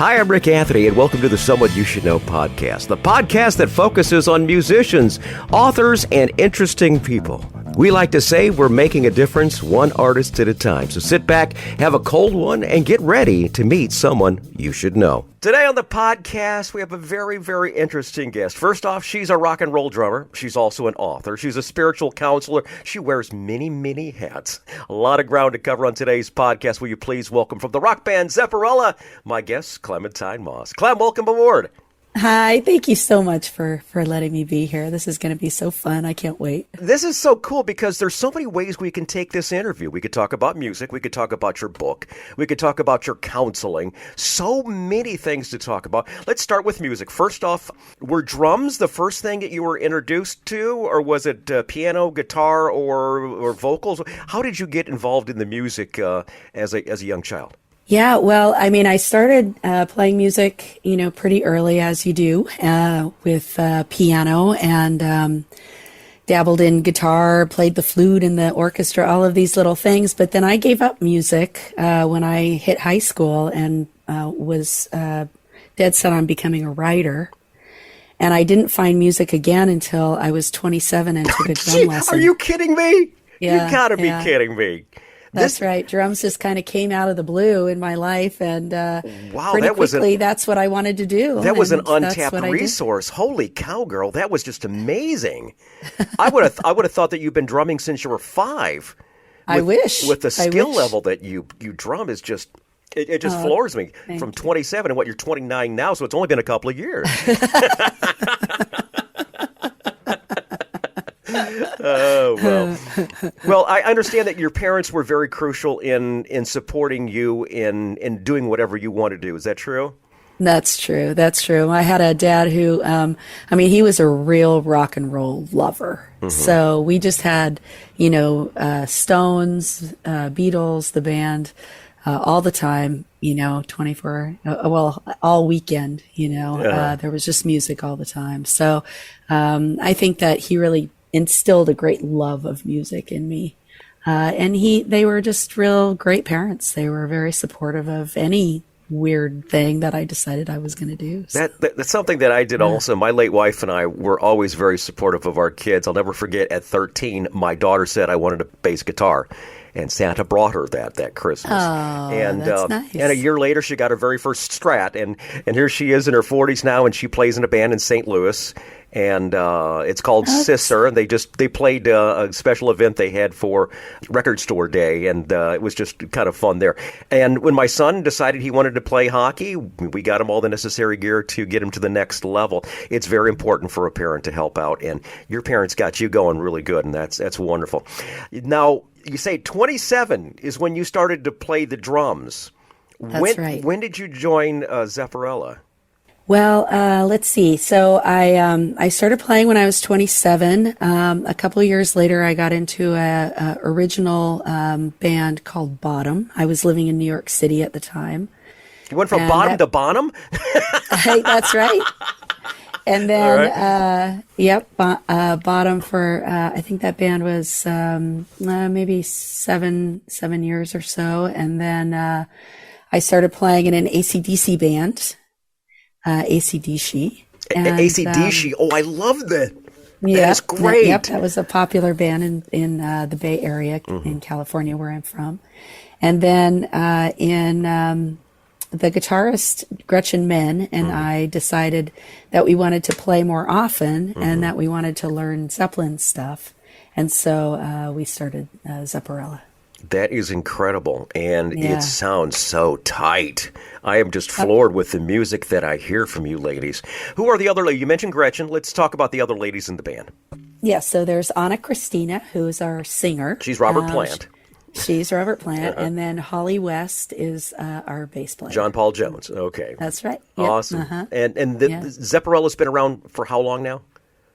Hi, I'm Rick Anthony, and welcome to the Someone You Should Know podcast, the podcast that focuses on musicians, authors, and interesting people. We like to say we're making a difference one artist at a time. So sit back, have a cold one, and get ready to meet someone you should know. Today on the podcast, we have a very, very interesting guest. First off, she's a rock and roll drummer. She's also an author. She's a spiritual counselor. She wears many, many hats. A lot of ground to cover on today's podcast. Will you please welcome from the rock band Zepparella, my guest, Clementine Moss. Clem, welcome aboard. Hi, thank you so much for letting me be here. This is going to be so fun. I can't wait. This is so cool because there's so many ways we can take this interview. We could talk about music. We could talk about your book. We could talk about your counseling. So many things to talk about. Let's start with music. First off, were drums the first thing that you were introduced to, or was it piano, guitar, or vocals? How did you get involved in the music as a young child? Yeah, well, I mean, I started playing music, pretty early, as you do, with piano and dabbled in guitar, played the flute in the orchestra, all of these little things. But then I gave up music when I hit high school and was dead set on becoming a writer. And I didn't find music again until I was 27 and took a drum lesson. Are you kidding me? Yeah, you gotta be kidding me. That's right. Drums just kind of came out of the blue in my life, and pretty quickly, that's what I wanted to do. That was an untapped resource. Holy cow, girl! That was just amazing. I would have thought that you've been drumming since you were 5. I wish. With the skill level that you drum is just it just floors me. From 27 and what you're 29 now, so it's only been a couple of years. Oh, well, I understand that your parents were very crucial in supporting you in doing whatever you want to do. Is that true? That's true. That's true. I had a dad who, he was a real rock and roll lover. Mm-hmm. So we just had, Stones, Beatles, the band, all the time, 24, all weekend, there was just music all the time. So I think that he really instilled a great love of music in me. And they were just real great parents. They were very supportive of any weird thing that I decided I was going to do. So. That's something that I did also. My late wife and I were always very supportive of our kids. I'll never forget at 13, my daughter said I wanted a bass guitar. And Santa brought her that Christmas. Oh, that's nice. And a year later, she got her very first Strat. And here she is in her 40s now, and she plays in a band in St. Louis. And it's called Sister. And they played a special event they had for Record Store Day. And it was just kind of fun there. And when my son decided he wanted to play hockey, we got him all the necessary gear to get him to the next level. It's very important for a parent to help out. And your parents got you going really good. And that's wonderful. Now, you say 27 is when you started to play the drums. That's right. When did you join Zepparella? Well, let's see. So I started playing when I was 27. A couple of years later, I got into a original band called Bottom. I was living in New York City at the time. You went from bottom to bottom? That's right. And then, Bottom for, I think that band was maybe seven years or so. And then I started playing in an AC/DC band, AC/DC. AC/DC, I love that. Yeah, that's great. Yep, that was a popular band in the Bay Area in California, where I'm from. And then the guitarist, Gretchen Menn, and I decided that we wanted to play more often and that we wanted to learn Zeppelin stuff. And so we started Zepparella. That is incredible, and it sounds so tight. I am just floored with the music that I hear from you ladies. Who are the other ladies? You mentioned Gretchen. Let's talk about the other ladies in the band. Yeah, so there's Anna Christina, who's our singer. She's Robert Plant. She's Robert Plant, and then Holly West is our bass player. John Paul Jones. Okay. That's right. Yep. Awesome. And Zepparella's been around for how long now?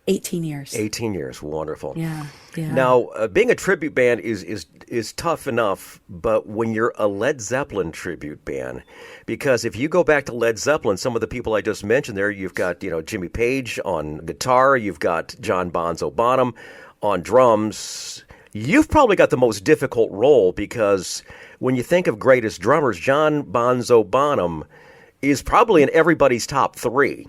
18 years. 18 years. Wonderful. Yeah. Now, being a tribute band is tough enough, but when you're a Led Zeppelin tribute band, because if you go back to Led Zeppelin, some of the people I just mentioned there, you've got, Jimmy Page on guitar, you've got John Bonzo Bonham on drums. You've probably got the most difficult role because when you think of greatest drummers, John Bonzo Bonham is probably in everybody's top three,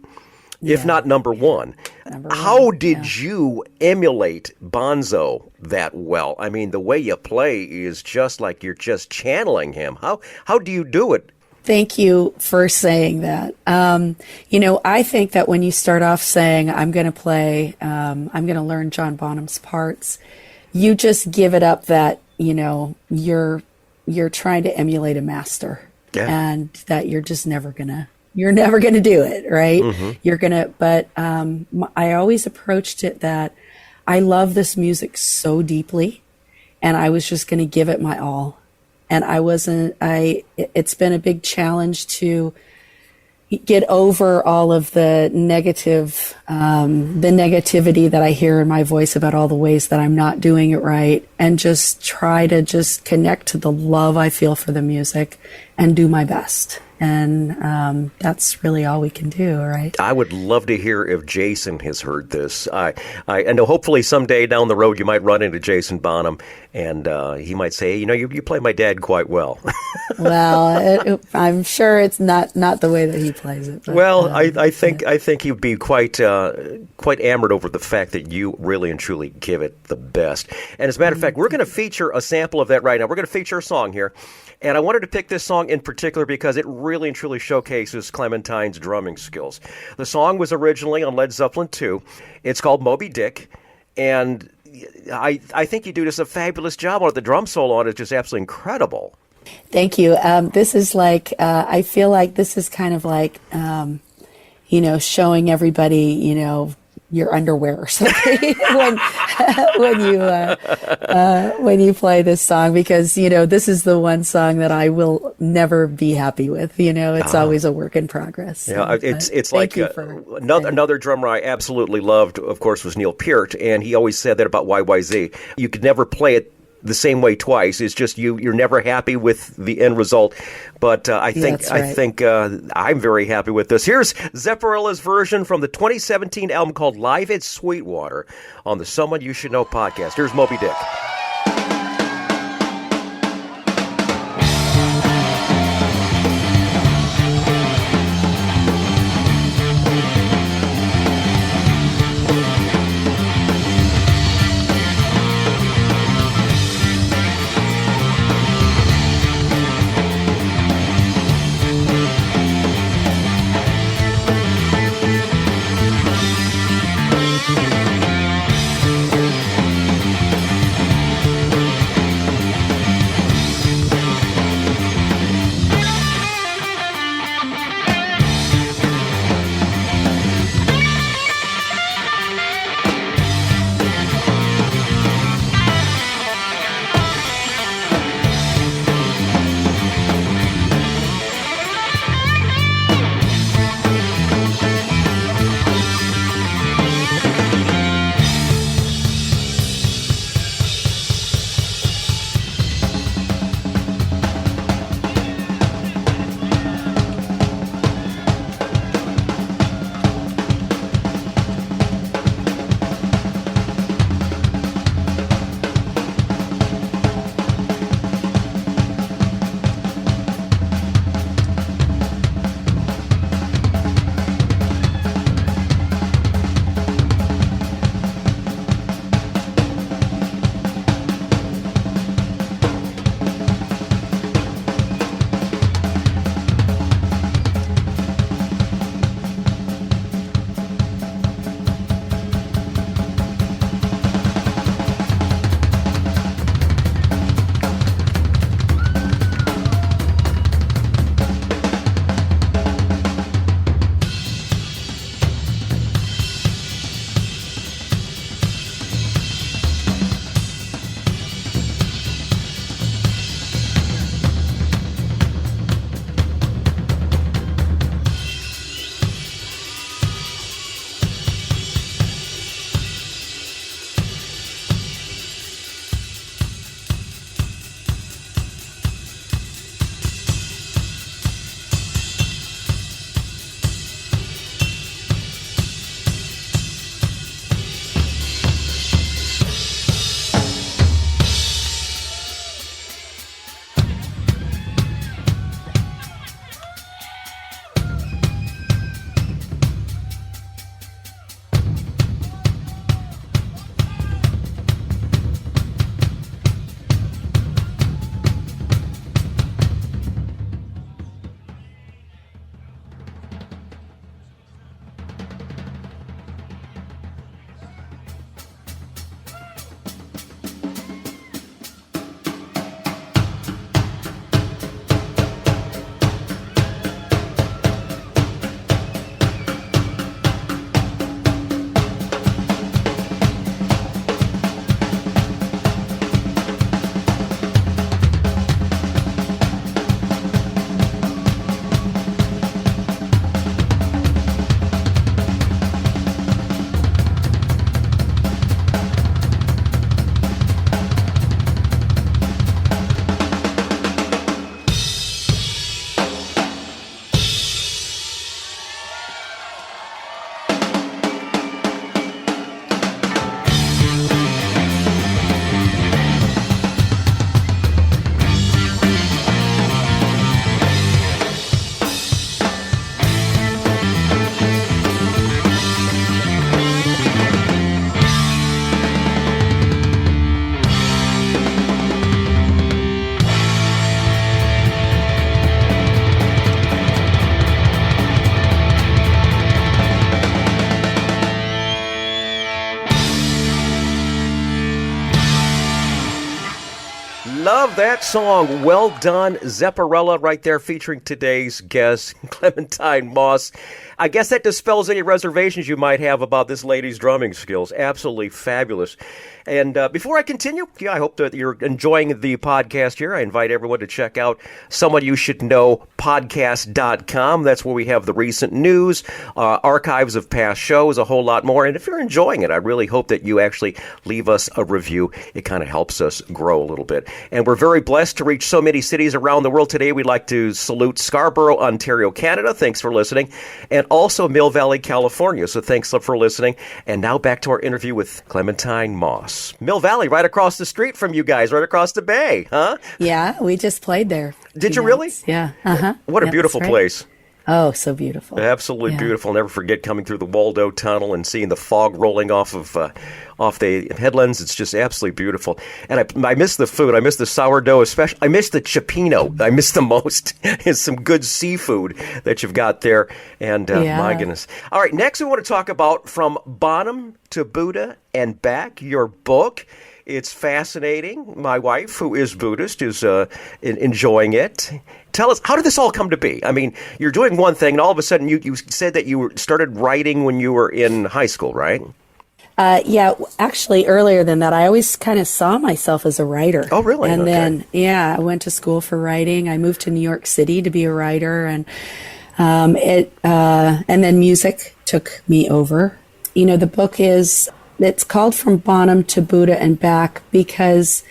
if not number one. Number one. How did you emulate Bonzo that well? I mean, the way you play is just like you're just channeling him. How do you do it? Thank you for saying that. I think that when you start off saying, I'm going to learn John Bonham's parts, you just give it up that, you're trying to emulate a master, and that you're just never going to do it, right? Mm-hmm. I always approached it that I love this music so deeply, and I was just going to give it my all. And it's been a big challenge to get over all of the negativity that I hear in my voice about all the ways that I'm not doing it right, and just try to just connect to the love I feel for the music and do my best. And that's really all we can do, right? I would love to hear if Jason has heard this. I know hopefully someday down the road you might run into Jason Bonham, and he might say, you play my dad quite well. Well, I'm sure it's not the way that he plays it. But, well, I think he'd be quite enamored over the fact that you really and truly give it the best. And as a matter of fact, we're going to feature a sample of that right now. We're going to feature a song here. And I wanted to pick this song in particular because it really and truly showcases Clementine's drumming skills. The song was originally on Led Zeppelin 2. It's called Moby Dick. And I think you do just a fabulous job on it. The drum solo on it is just absolutely incredible. Thank you. This is like, I feel like this is kind of like, showing everybody, your underwear or something when you play this song, because this is the one song that I will never be happy with. It's always a work in progress. Yeah, it's like another drummer I absolutely loved, of course, was Neil Peart, and he always said that about YYZ. You could never play it the same way twice. It's just you're never happy with the end result. But I think I'm very happy with this. Here's Zepparella's version from the 2017 album called Live at Sweetwater on the Someone You Should Know podcast. Here's Moby Dick. that song. Well done, Zepparella, right there, featuring today's guest, Clementine Moss. I guess that dispels any reservations you might have about this lady's drumming skills. Absolutely fabulous. And before I continue, I hope that you're enjoying the podcast here. I invite everyone to check out Someoneyoushouldknowpodcast.com. That's where we have the recent news, archives of past shows, a whole lot more. And if you're enjoying it, I really hope that you actually leave us a review. It kind of helps us grow a little bit. And we're very blessed to reach so many cities around the world today. We'd like to salute Scarborough, Ontario, Canada. Thanks for listening. And also Mill Valley, California. So thanks for listening. And now back to our interview with Clementine Moss. Mill Valley, right across the street from you guys, right across the bay, huh? Yeah, we just played there. Did you really? Yeah. Uh-huh. What a beautiful place. Oh, so beautiful. Absolutely beautiful. Never forget coming through the Waldo Tunnel and seeing the fog rolling off the headlands. It's just absolutely beautiful. And I miss the food. I miss the sourdough, especially. I miss the cioppino. I miss the most. It's some good seafood that you've got there. And my goodness. All right, next we want to talk about From Bonham to Buddha and Back, your book. It's fascinating. My wife, who is Buddhist, is enjoying it. Tell us, how did this all come to be? I mean, you're doing one thing, and all of a sudden you said that you started writing when you were in high school, right? Yeah, actually, earlier than that, I always kind of saw myself as a writer. Oh, really? And then, I went to school for writing. I moved to New York City to be a writer, and then music took me over. You know, the book it's called From Bonham to Buddha and Back because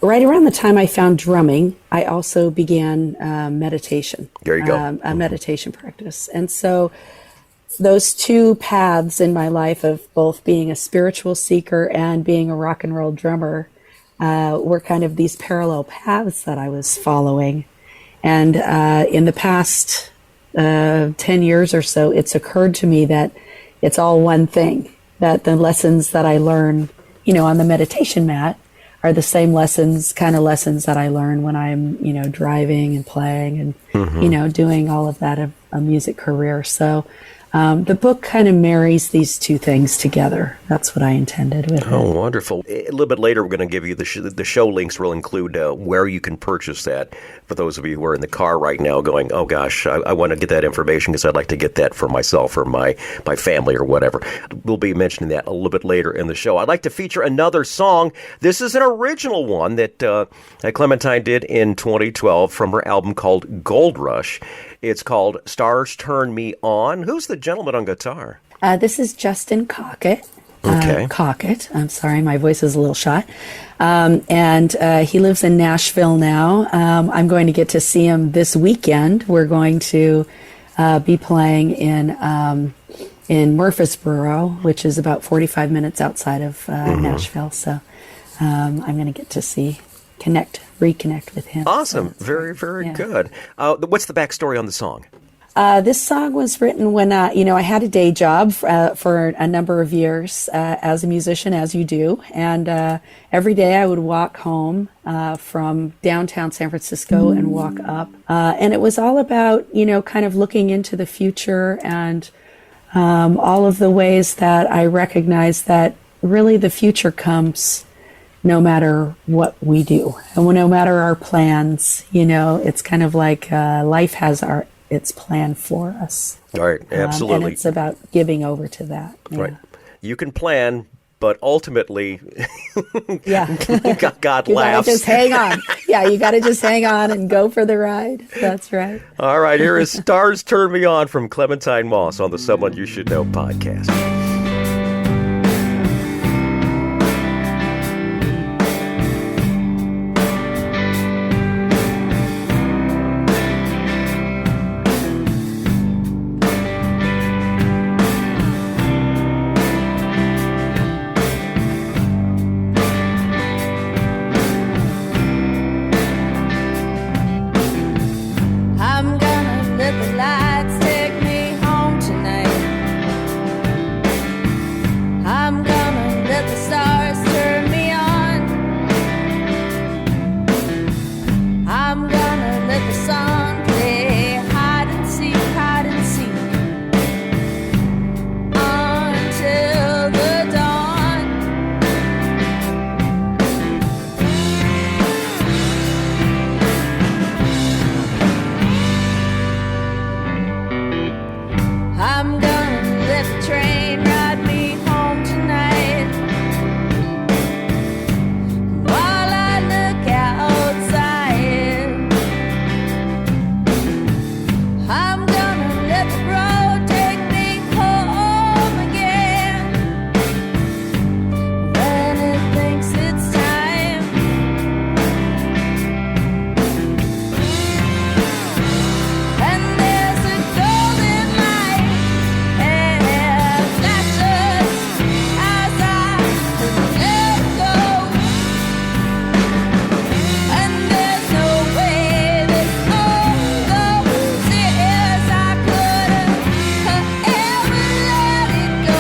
right around the time I found drumming, I also began meditation. There you go. A meditation practice. And so those two paths in my life of both being a spiritual seeker and being a rock and roll drummer were kind of these parallel paths that I was following. And in the past 10 years or so, it's occurred to me that it's all one thing, that the lessons that I learn, on the meditation mat are the same lessons that I learn when I'm, driving and playing and, doing all of that, a music career. So the book kind of marries these two things together. That's what I intended with it. Oh, wonderful. A little bit later, we're going to give you the show links. Will include where you can purchase that. For those of you who are in the car right now going, oh, gosh, I want to get that information because I'd like to get that for myself or my family or whatever. We'll be mentioning that a little bit later in the show. I'd like to feature another song. This is an original one that Clementine did in 2012 from her album called Gold Rush. It's called Stars Turn Me On. Who's the gentleman on guitar? This is Justin Cockett. Okay. Cockett. I'm sorry, my voice is a little shot. And he lives in Nashville now. I'm going to get to see him this weekend. We're going to be playing in Murfreesboro, which is about 45 minutes outside of Nashville. So I'm going to get to reconnect with him. Awesome. So very, very good. What's the backstory on the song? This song was written when, I had a day job for a number of years as a musician, as you do. And every day I would walk home from downtown San Francisco and walk up. And it was all about, kind of looking into the future and all of the ways that I recognize that really the future comes no matter what we do. And no matter our plans, it's kind of like life has its plan for us. All right, absolutely. And it's about giving over to that. Yeah. Right. You can plan, but ultimately, God you laughs. Gotta just hang on. Yeah, you got to just hang on and go for the ride. That's right. All right, here is Stars Turn Me On from Clementine Moss on the Someone You Should Know podcast. I'm gonna let the lights take me home tonight. I'm gonna let the train ride me home tonight. While I look outside, I'm gonna let the road take me home again. When it thinks it's time, and there's a golden light and flashes as I let go. And there's no way that all those years I could have ever let it go.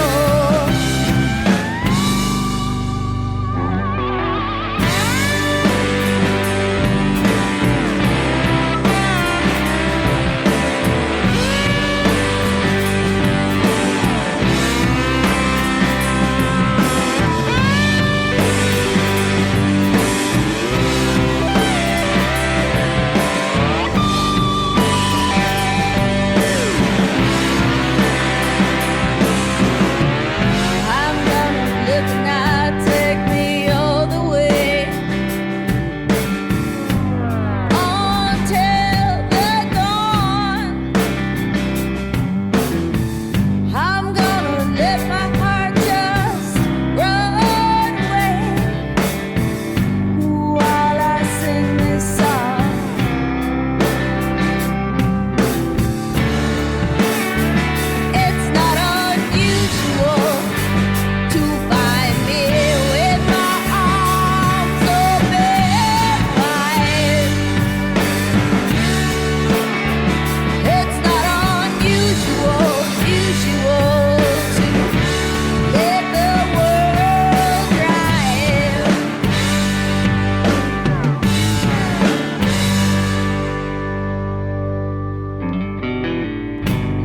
I'm gonna let the night take me all the way until the dawn. I'm gonna let my heart just run away while I sing this song. It's not unusual to find me with my arms open wide. It's not unusual to let the world drive.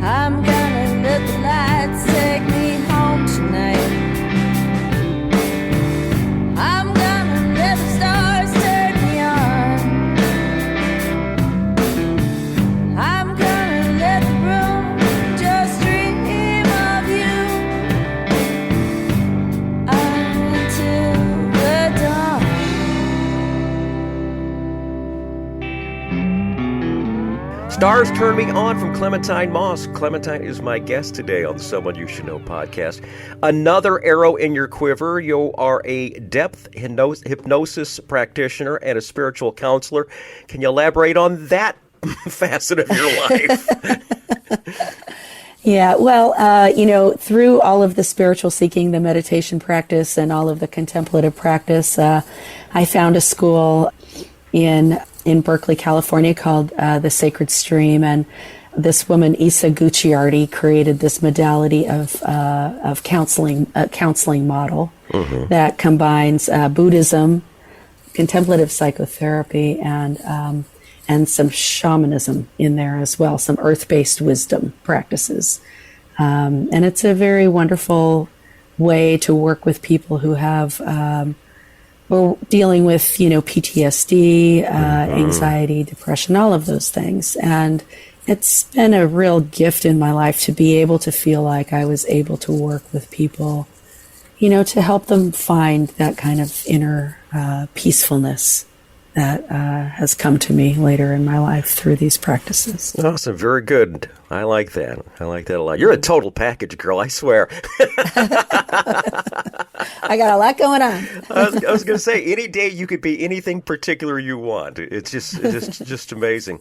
I'm gonna let the lights take me home tonight. I'm gonna let the stars turn me on. I'm gonna let the room just dream of you until the dawn. Stars Turn Me On from Clementine Moss. Clementine is my guest today on the Someone You Should Know podcast. Another arrow in your quiver. You are a depth hypnosis practitioner and a spiritual counselor. Can you elaborate on that facet of your life? Yeah, well, through all of the spiritual seeking, the meditation practice, and all of the contemplative practice, I found a school in Berkeley, California called the Sacred Stream, and this woman Isa Gucciardi created this modality of counseling model that combines Buddhism, contemplative psychotherapy, and some shamanism in there as well, some earth-based wisdom practices, and it's a very wonderful way to work with people who have we're dealing with, PTSD, anxiety, depression, all of those things. And it's been a real gift in my life to be able to feel like I was able to work with people, to help them find that kind of inner peacefulness that has come to me later in my life through these practices. Awesome. Very good. I like that. I like that a lot. You're a total package, girl, I swear. I got a lot going on. I was going to say, any day you could be anything particular you want. It's just amazing.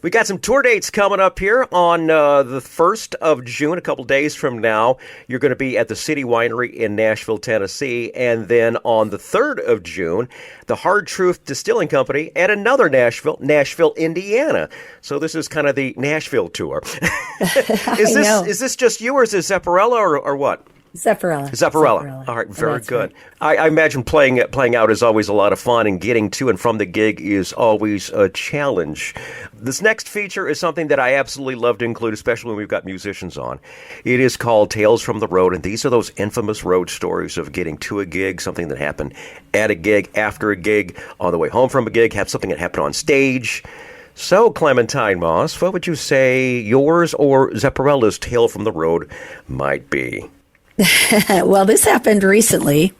We got some tour dates coming up here on the 1st of June, a couple days from now. You're going to be at the City Winery in Nashville, Tennessee. And then on the 3rd of June, the Hard Truth Distilling Company at another Nashville, Indiana. So this is kind of the Nashville tour. Is this just you, or is this Zepparella, or what? Zepparella. All right, very good. Right. I imagine playing out is always a lot of fun, and getting to and from the gig is always a challenge. This next feature is something that I absolutely love to include, especially when we've got musicians on. It is called Tales from the Road, and these are those infamous road stories of getting to a gig, something that happened at a gig, after a gig, on the way home from a gig, have something that happened on stage. So, Clementine Moss, what would you say yours or Zepparella's tale from the road might be? Well, this happened recently.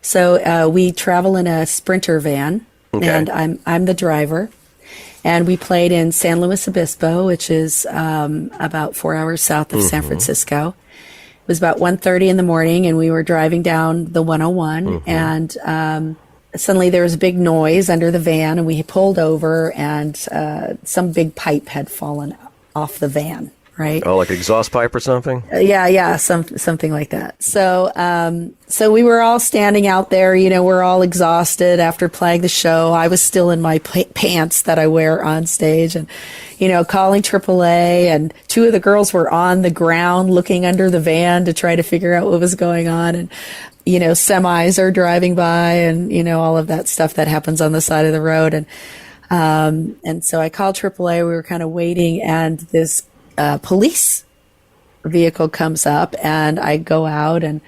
So we travel in a Sprinter van, and I'm the driver. And we played in San Luis Obispo, which is about 4 hours south of San Francisco. It was about 1:30 in the morning, and we were driving down the 101, and suddenly there was a big noise under the van, and we pulled over, and some big pipe had fallen off the van, right? Oh, like an exhaust pipe or something? Yeah, something like that. So, so we were all standing out there, we're all exhausted after playing the show. I was still in my pants that I wear on stage and, calling AAA, and two of the girls were on the ground looking under the van to try to figure out what was going on. And, semis are driving by and, all of that stuff that happens on the side of the road. And so I called AAA. We were kind of waiting, and this police vehicle comes up, and I go out, and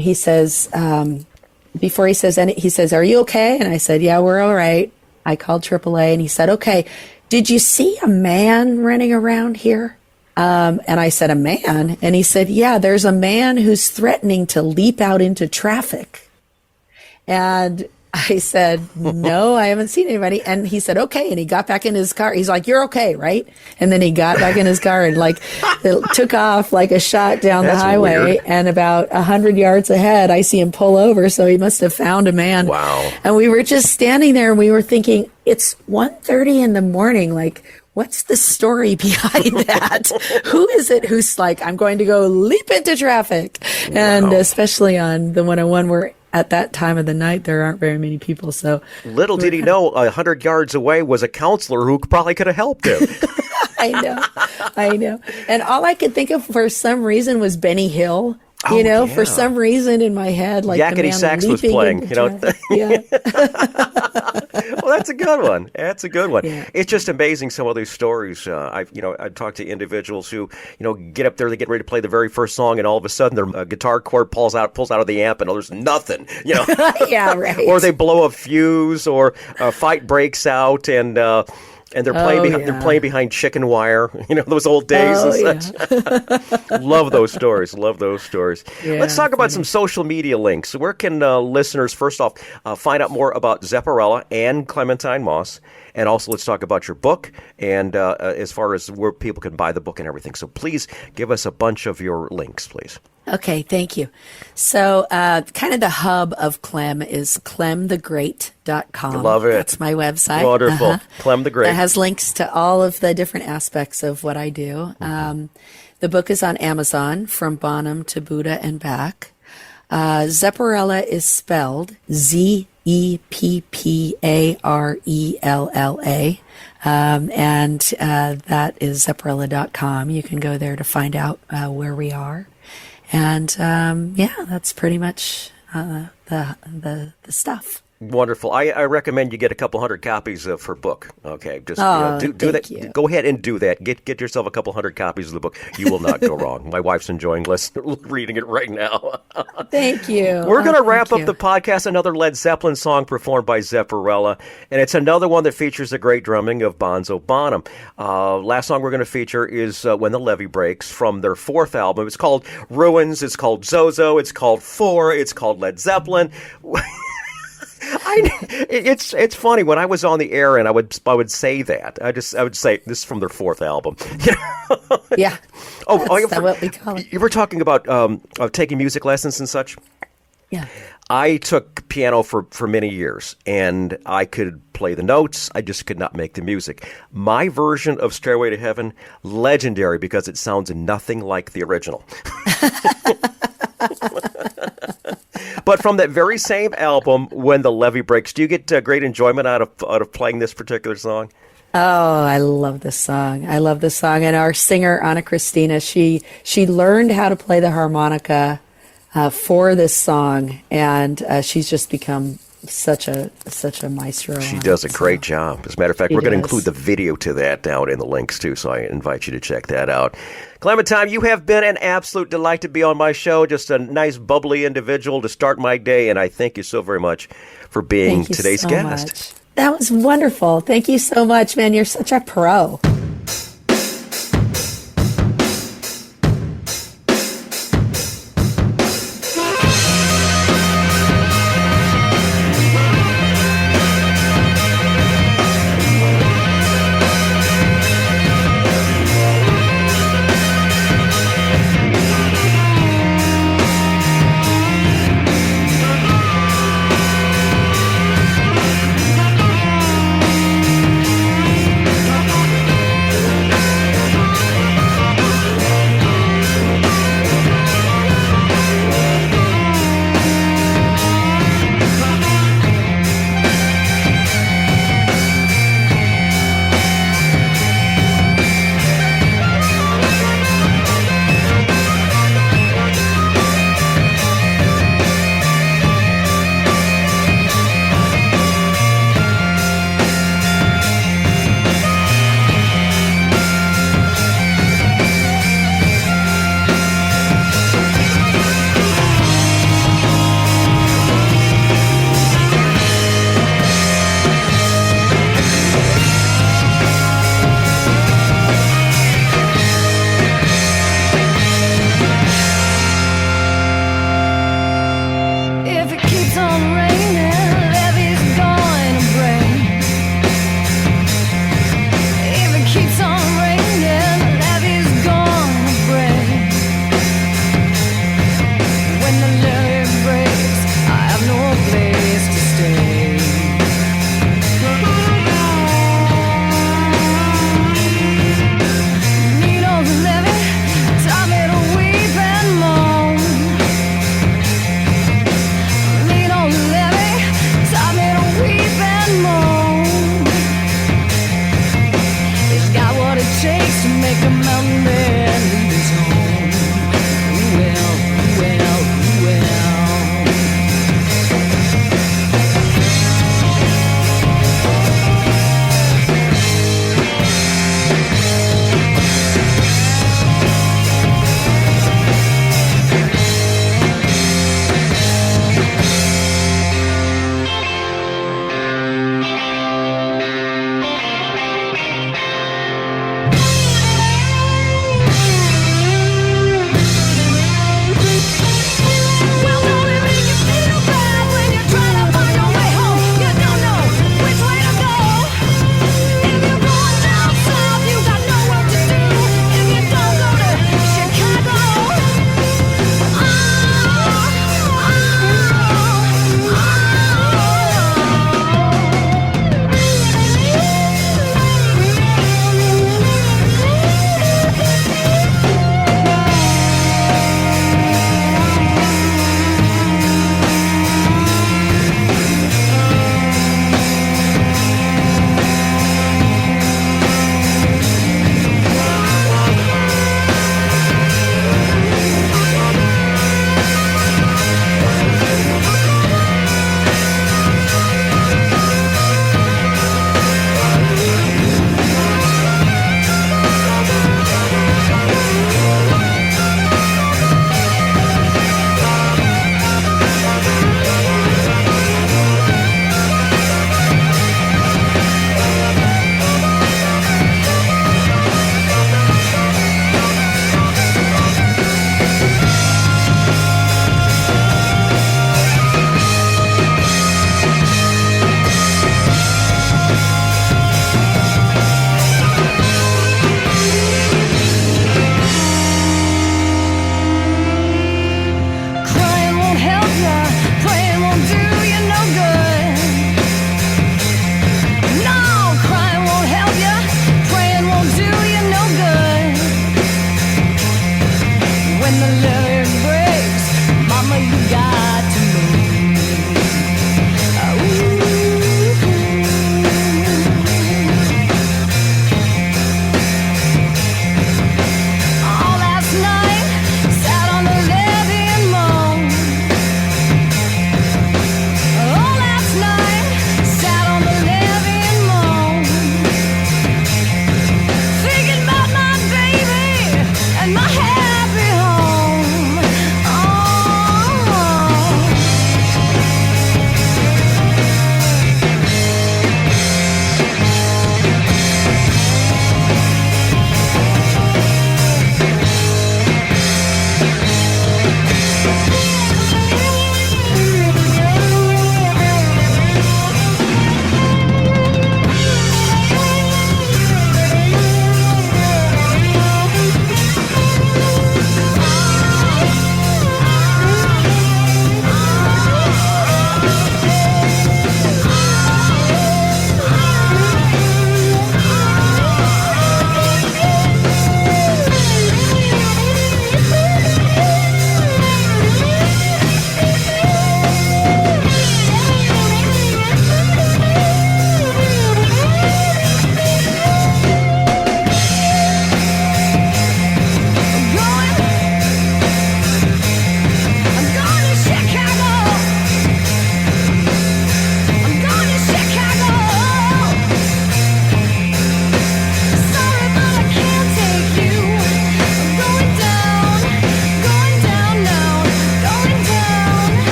he says, before he says anything, he says, "Are you okay?" And I said, "Yeah, we're all right." I called AAA, and he said, "Okay, did you see a man running around here?" And I said, "A man?" And he said, "Yeah, there's a man who's threatening to leap out into traffic." And I said, "No, I haven't seen anybody." And he said, "Okay." And he got back in his car. He's like, "You're okay, right?" And then he got back in his car and it took off like a shot down the highway. Weird. And about 100 yards ahead, I see him pull over. So he must have found a man. Wow. And we were just standing there, and we were thinking, it's 1:30 in the morning. What's the story behind that? Who is it who's like, I'm going to go leap into traffic? Wow. And especially on the 101, where at that time of the night, there aren't very many people. So little did he know 100 yards away was a counselor who probably could have helped him. I know. And all I could think of for some reason was Benny Hill. Yeah. For some reason in my head, like Yakety the man Sax was leaping playing, into traffic. Yeah. Well, that's a good one. Yeah. It's just amazing, some of these stories. I've talked to individuals who, get up there, they get ready to play the very first song, and all of a sudden their guitar cord pulls out of the amp, and there's nothing. Yeah, right. Or they blow a fuse, or a fight breaks out, and they're playing behind chicken wire, those old days and such. Love those stories. Yeah, Let's talk about some social media links. Where can listeners, first off, find out more about Zepparella and Clementine Moss? And also, let's talk about your book, and as far as where people can buy the book and everything. So please give us a bunch of your links, please. Okay, thank you. So kind of the hub of Clem is clemthegreat.com. Love it. That's my website. Wonderful. Clem the Great. That has links to all of the different aspects of what I do. The book is on Amazon, From Bonham to Buddha and Back. Zepparella is spelled Zepparella. And that is Zepparella.com. You can go there to find out where we are. And that's pretty much the stuff. Wonderful. I recommend you get a couple hundred copies of her book. Okay, just do that. You. Go ahead and do that. Get yourself a couple hundred copies of the book. You will not go wrong. My wife's enjoying reading it right now. Thank you. We're going to wrap up the podcast. Another Led Zeppelin song performed by Zepparella, and it's another one that features the great drumming of Bonzo Bonham. Last song we're going to feature is "When the Levee Breaks" from their fourth album. It's called Ruins. It's called Zozo. It's called Four. It's called Led Zeppelin. It's funny when I was on the air and I would say that I would say this is from their fourth album. Yeah. That's what we call it. You were talking about taking music lessons and such. Yeah. I took piano for many years, and I could play the notes. I just could not make the music. My version of Stairway to Heaven, legendary because it sounds nothing like the original. But from that very same album, When the Levee Breaks, do you get great enjoyment out of playing this particular song? Oh, I love this song. And our singer, Anna Christina, she learned how to play the harmonica for this song, and she's just become such a maestro. She does a great job. As a matter of fact, we're going to include the video to that down in the links too, so I invite you to check that out. Clementine, you have been an absolute delight to be on my show. Just a nice, bubbly individual to start my day, and I thank you so very much for being today's guest. Much. That was wonderful. Thank you so much, man. You're such a pro.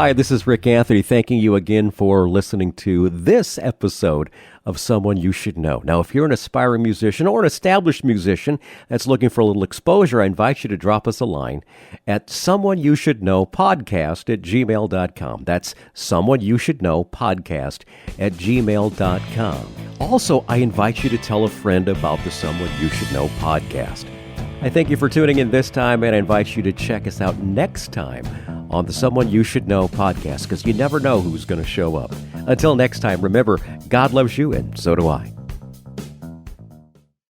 Hi, this is Rick Anthony, thanking you again for listening to this episode of Someone You Should Know. Now, if you're an aspiring musician or an established musician that's looking for a little exposure, I invite you to drop us a line at someoneyoushouldknowpodcast@gmail.com. That's someoneyoushouldknowpodcast@gmail.com. Also, I invite you to tell a friend about the Someone You Should Know podcast. I thank you for tuning in this time, and I invite you to check us out next time on the Someone You Should Know podcast, because you never know who's going to show up. Until next time, remember, God loves you, and so do I.